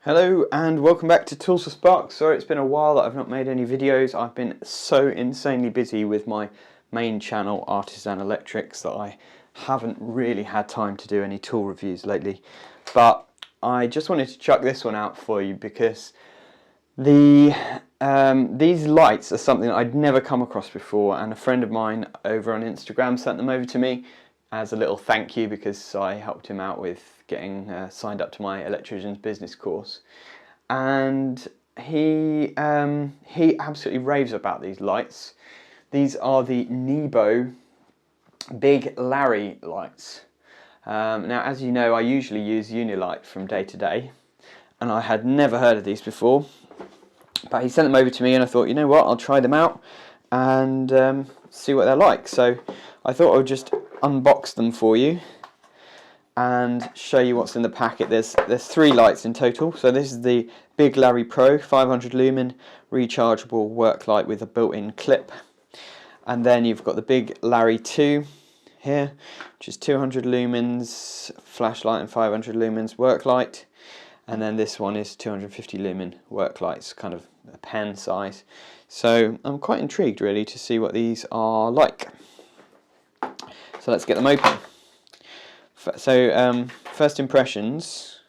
Hello and welcome back to Tools for Sparks. Sorry it's been a while that I've not made any videos. I've been so insanely busy with my main channel, Artisan Electrics, that I haven't really had time to do any tool reviews lately. But I just wanted to chuck this one out for you because these lights are something that I'd never come across before, and a friend of mine over on Instagram sent them over to me as a little thank you because I helped him out with getting signed up to my electrician's business course, and he absolutely raves about these lights. These are the Nebo Big Larry lights. Now, as you know, I usually use Unilight from day to day, and I had never heard of these before. But he sent them over to me and I thought, you know what, I'll try them out and see what they're like. So I thought I would just unbox them for you and show you what's in the packet. There's 3 lights in total. So this is the Big Larry Pro 500 lumen rechargeable work light with a built-in clip. And then you've got the Big Larry 2 here, which is 200 lumens flashlight and 500 lumens work light. And then this one is 250 lumen work lights, kind of a pen size. So I'm quite intrigued really to see what these are like. So let's get them open. So first impressions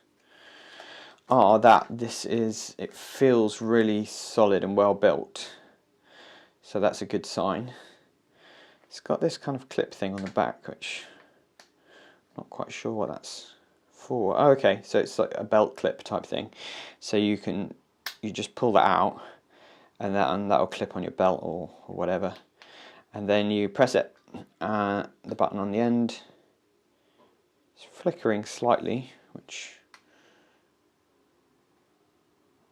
are that it feels really solid and well built. So that's a good sign. It's got this kind of clip thing on the back, which I'm not quite sure what that's for. Oh, okay, so it's like a belt clip type thing. So you just pull that out, and that'll clip on your belt or whatever. And then you press it, the button on the end. It's flickering slightly, which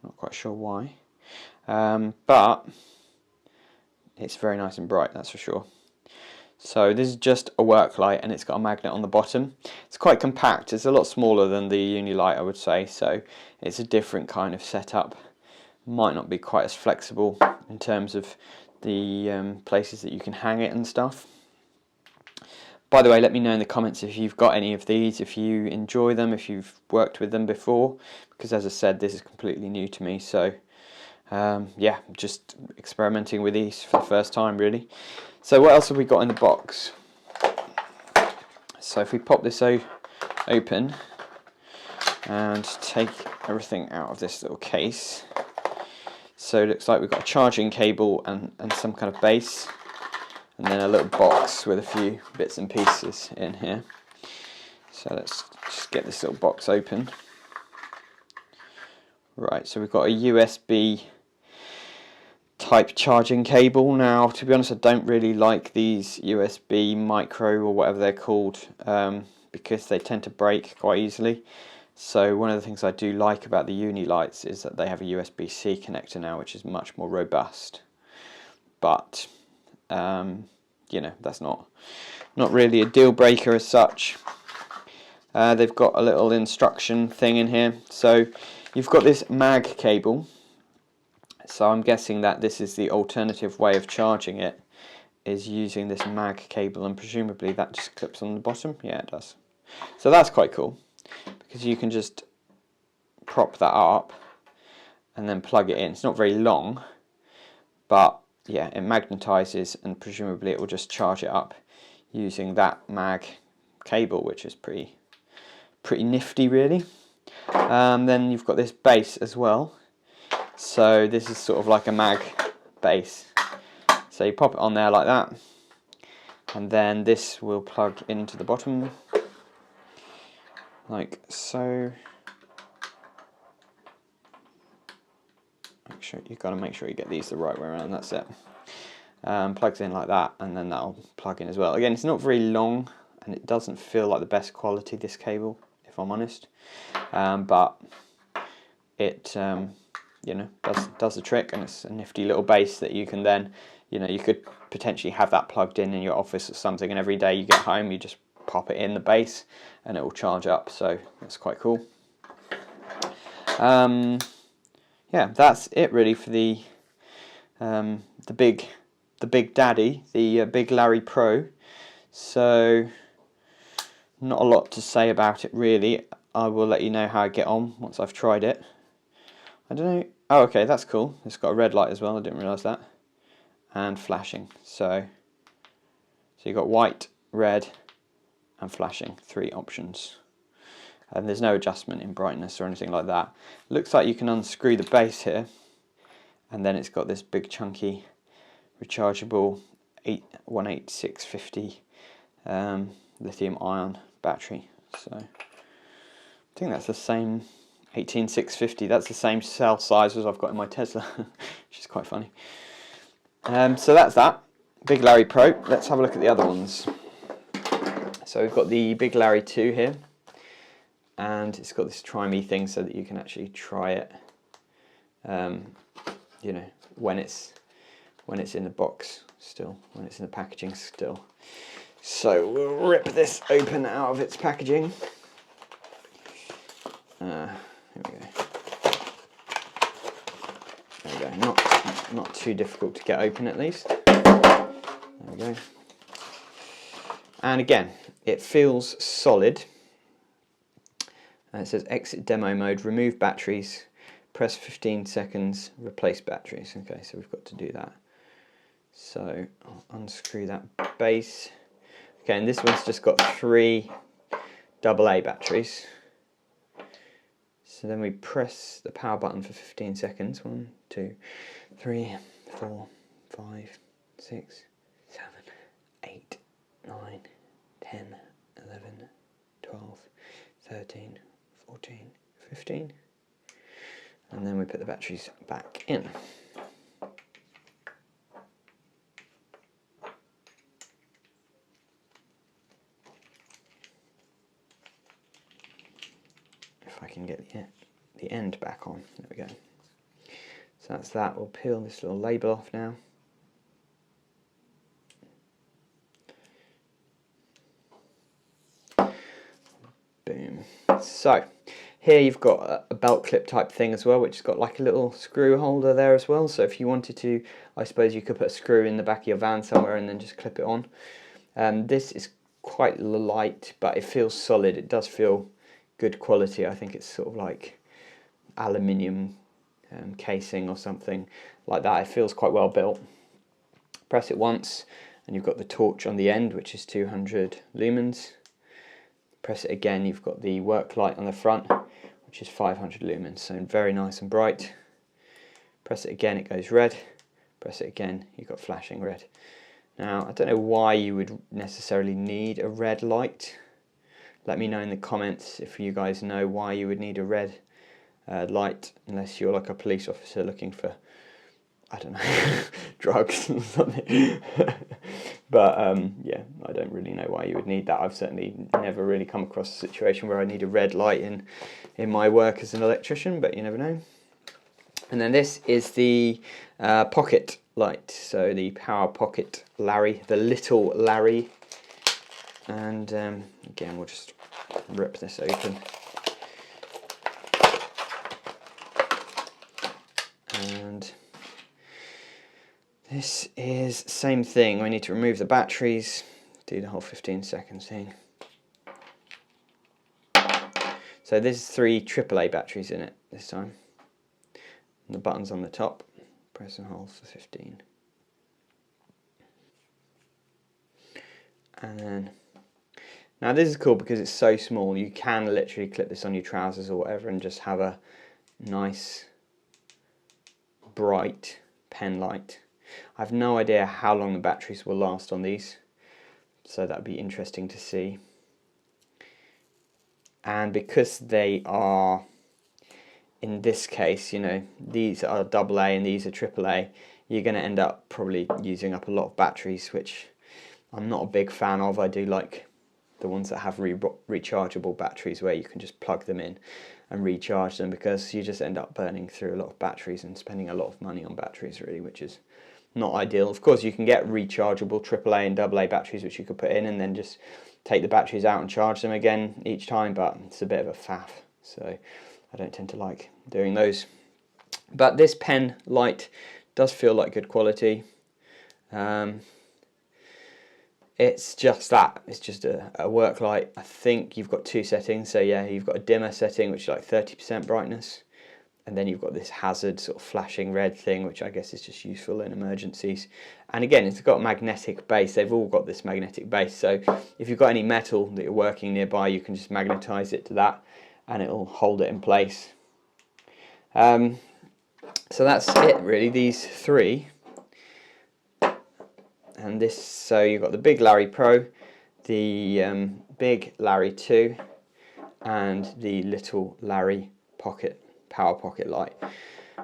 I'm not quite sure why. But it's very nice and bright, that's for sure. So this is just a work light and it's got a magnet on the bottom. It's quite compact, it's a lot smaller than the Unilight, I would say, so it's a different kind of setup. Might not be quite as flexible in terms of the places that you can hang it and stuff. By the way, let me know in the comments if you've got any of these, if you enjoy them, if you've worked with them before, because as I said, this is completely new to me, so yeah, just experimenting with these for the first time really. So what else have we got in the box? So if we pop this open and take everything out of this little case, so it looks like we've got a charging cable and some kind of base, and then a little box with a few bits and pieces in here. So let's just get this little box open. Right, so we've got a USB type charging cable. Now, to be honest, I don't really like these USB micro or whatever they're called because they tend to break quite easily. So one of the things I do like about the Unilights is that they have a Usbc connector now, which is much more robust. But you know, that's not really a deal breaker as such. They've got a little instruction thing in here. So you've got this mag cable. So I'm guessing that this is the alternative way of charging it, is using this mag cable, and presumably that just clips on the bottom. Yeah, it does. So that's quite cool, because you can just prop that up and then plug it in. It's not very long, but yeah, it magnetizes and presumably it will just charge it up using that mag cable, which is pretty nifty really. Then you've got this base as well. So this is sort of like a mag base. So you pop it on there like that, and then this will plug into the bottom like so. You've got to make sure you get these the right way around. That's it. Plugs in like that, and then that'll plug in as well. Again, it's not very long, and it doesn't feel like the best quality, this cable, if I'm honest. But it you know, does the trick, and it's a nifty little base that you can then, you know, you could potentially have that plugged in your office or something, and every day you get home you just pop it in the base and it will charge up. So that's quite cool. Yeah, that's it really for the big daddy, the Big Larry Pro. So not a lot to say about it really. I will let you know how I get on once I've tried it. I don't know. Oh, okay, that's cool. It's got a red light as well. I didn't realise that. And flashing. So you've got white, red, and flashing. 3 options. And there's no adjustment in brightness or anything like that. Looks like you can unscrew the base here, and then it's got this big chunky rechargeable 18650 lithium ion battery. So I think that's the same 18650. That's the same cell size as I've got in my Tesla, which is quite funny. So that's that Big Larry Pro. Let's have a look at the other ones. So we've got the Big Larry 2 here, and it's got this try me thing so that you can actually try it, you know, when it's in the box still, when it's in the packaging still. So we'll rip this open out of its packaging. Here we go. There we go. Not too difficult to get open, at least. There we go. And again, it feels solid. It says exit demo mode, remove batteries, press 15 seconds, replace batteries. Okay, so we've got to do that. So I'll unscrew that base. Okay, and this one's just got 3 AA batteries. So then we press the power button for 15 seconds. 1, 2, 3, 4, 5, 6, 7, 8, 9, 10, 11, 12, 13, 14, 15. And then we put the batteries back in. If I can get the end back on. There we go. So that's that. We'll peel this little label off now. Boom. So here you've got a belt clip type thing as well, which has got like a little screw holder there as well. So if you wanted to, I suppose you could put a screw in the back of your van somewhere and then just clip it on. This is quite light, but it feels solid. It does feel good quality. I think it's sort of like aluminium casing or something like that. It feels quite well built. Press it once and you've got the torch on the end, which is 200 lumens. Press it again, you've got the work light on the front, which is 500 lumens, so very nice and bright. Press it again, it goes red. Press it again, you've got flashing red. Now, I don't know why you would necessarily need a red light. Let me know in the comments if you guys know why you would need a red light, unless you're like a police officer looking for, I don't know, drugs or something. But yeah, I don't really know why you would need that. I've certainly never really come across a situation where I need a red light in my work as an electrician, but you never know. And then this is the pocket light, so the Power Pocket Larry, the little Larry. And again, we'll just rip this open. And this is same thing. We need to remove the batteries, do the whole 15 seconds thing. So there's 3 AAA batteries in it this time. And the button's on the top. Press and hold for 15. And then, now this is cool because it's so small. You can literally clip this on your trousers or whatever and just have a nice bright pen light. I have no idea how long the batteries will last on these, so that'd be interesting to see. And because they are, in this case, you know, these are AA and these are AAA, you're going to end up probably using up a lot of batteries, which I'm not a big fan of. I do like the ones that have rechargeable batteries where you can just plug them in and recharge them, because you just end up burning through a lot of batteries and spending a lot of money on batteries really, which is not ideal. Of course you can get rechargeable AAA and AA batteries which you could put in and then just take the batteries out and charge them again each time, but it's a bit of a faff, so I don't tend to like doing those. But this pen light does feel like good quality. It's just that, it's just a work light. I think you've got 2 settings, so yeah, you've got a dimmer setting which is like 30% brightness, and then you've got this hazard sort of flashing red thing, which I guess is just useful in emergencies. And again, it's got a magnetic base. They've all got this magnetic base, so if you've got any metal that you're working nearby, you can just magnetize it to that and it'll hold it in place. So that's it really, these three. And this, so you've got the Big Larry Pro, the Big Larry 2, and the Little Larry Power Pocket light.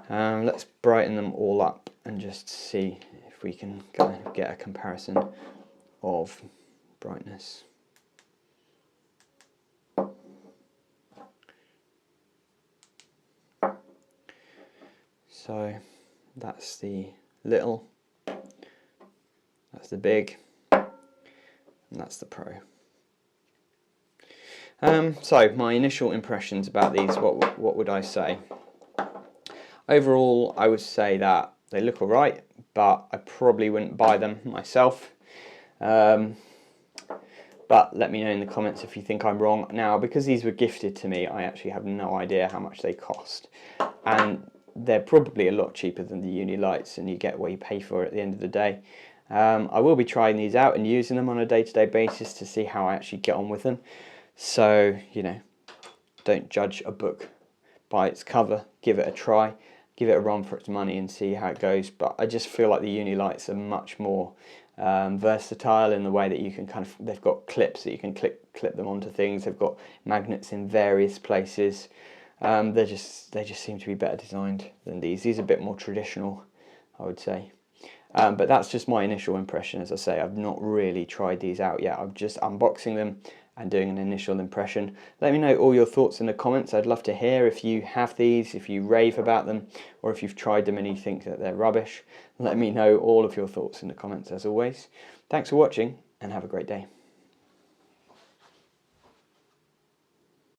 Let's brighten them all up and just see if we can kind of get a comparison of brightness. So that's the little, that's the big, and that's the Pro. So my initial impressions about these, what would I say? Overall, I would say that they look alright, but I probably wouldn't buy them myself. But let me know in the comments if you think I'm wrong. Now, because these were gifted to me, I actually have no idea how much they cost. And they're probably a lot cheaper than the uni lights, and you get what you pay for at the end of the day. I will be trying these out and using them on a day-to-day basis to see how I actually get on with them. So, you know, don't judge a book by its cover. Give it a try, give it a run for its money and see how it goes. But I just feel like the uni lights are much more versatile in the way that you can kind of, they've got clips that you can clip them onto things. They've got magnets in various places. They just seem to be better designed than these. These are a bit more traditional, I would say. But that's just my initial impression. As I say, I've not really tried these out yet. I'm just unboxing them and doing an initial impression. Let me know all your thoughts in the comments. I'd love to hear if you have these, if you rave about them, or if you've tried them and you think that they're rubbish. Let me know all of your thoughts in the comments as always. Thanks for watching and have a great day.